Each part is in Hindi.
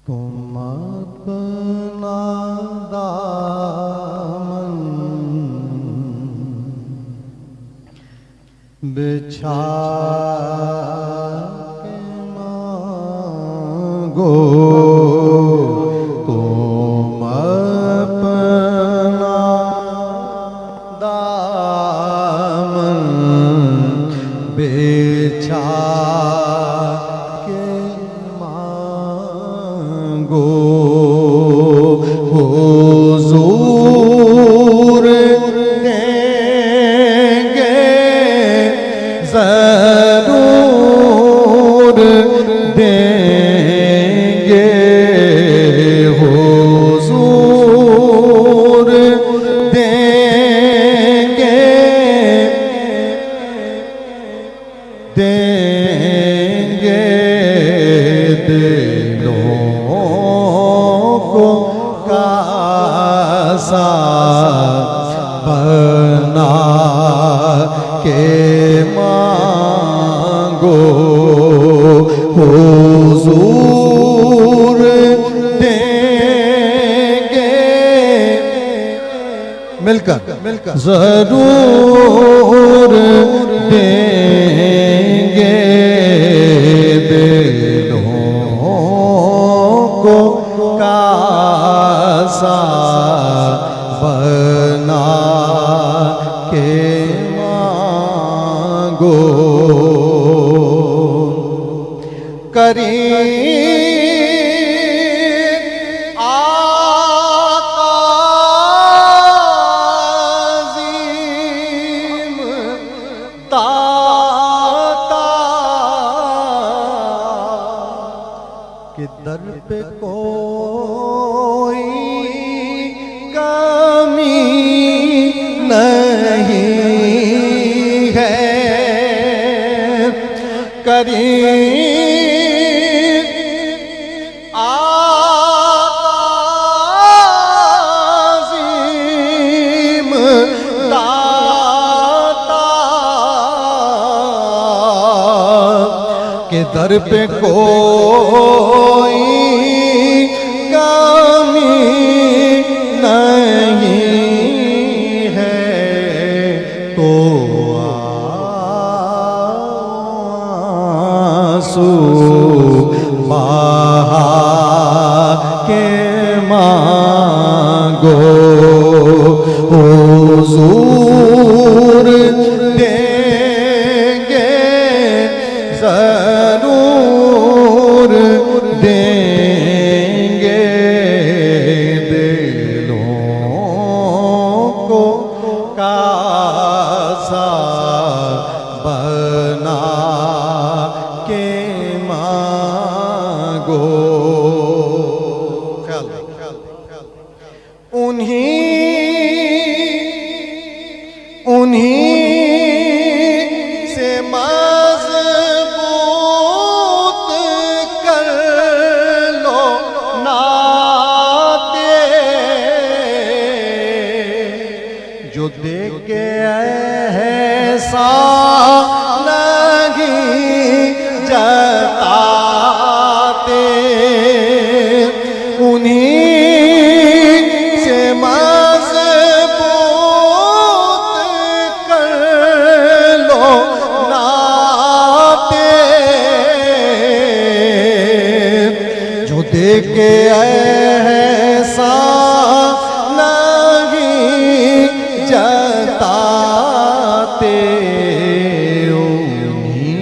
तुम अपना दामन बिछा के मांगो, तुम अपना दामन बिछा के मांगो, हुजूर देंगे जरूर देंगे, हुजूर देंगे देंगे, दिलों को कासा बना के मांगो, हुजूर देंगे मिलकर जरूर देंगे, दिलों को कासा बना के मांगो, करीम आका अज़ीम दाता के दर पे कोई कमी नहीं है, करीम आज़ीम दाता के दर पे कोई कमी नहीं है, तो आंसू बहा के मांगो, हुजूर देंगे जरूर देंगे, दिलों को कासा बना के मांगो, उन्हीं से मजबूत कर लो नाते, जो दे के ऐसा नहीं जताते, उन्हीं से मजबूत कर लो नाते, जो दे के ऐसा नहीं जताते, उन्हीं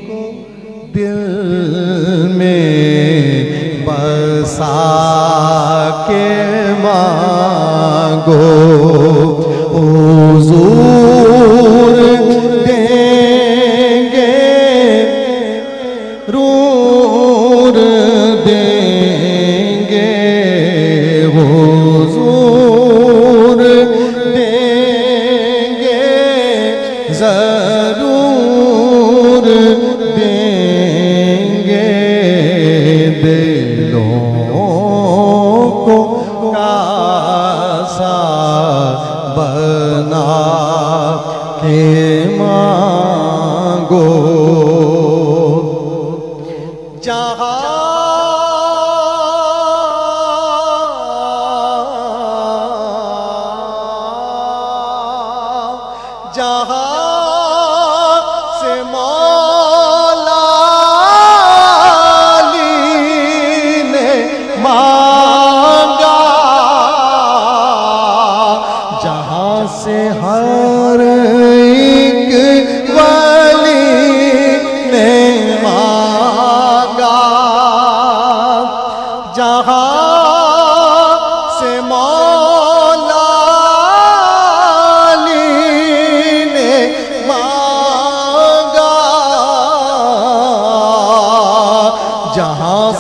को दिल में बसा के मांगो, हुजूर देंगे रूर देंगे, हुजूर देंगे जरूर देंगे, दिलों को कासा बना के मांगो, जहाँ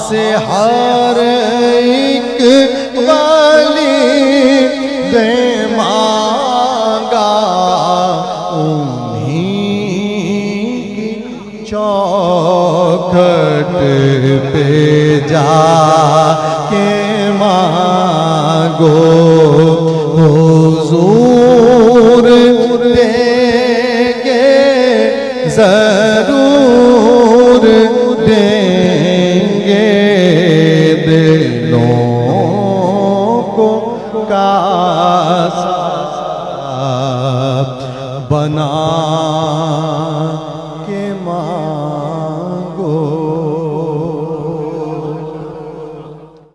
से हर एक वाली दे मांगा, उन्हीं की चौखट पे जा के मांगो, हुजूर देंगे जरूर देंगे, दिलों को कासा बना के मां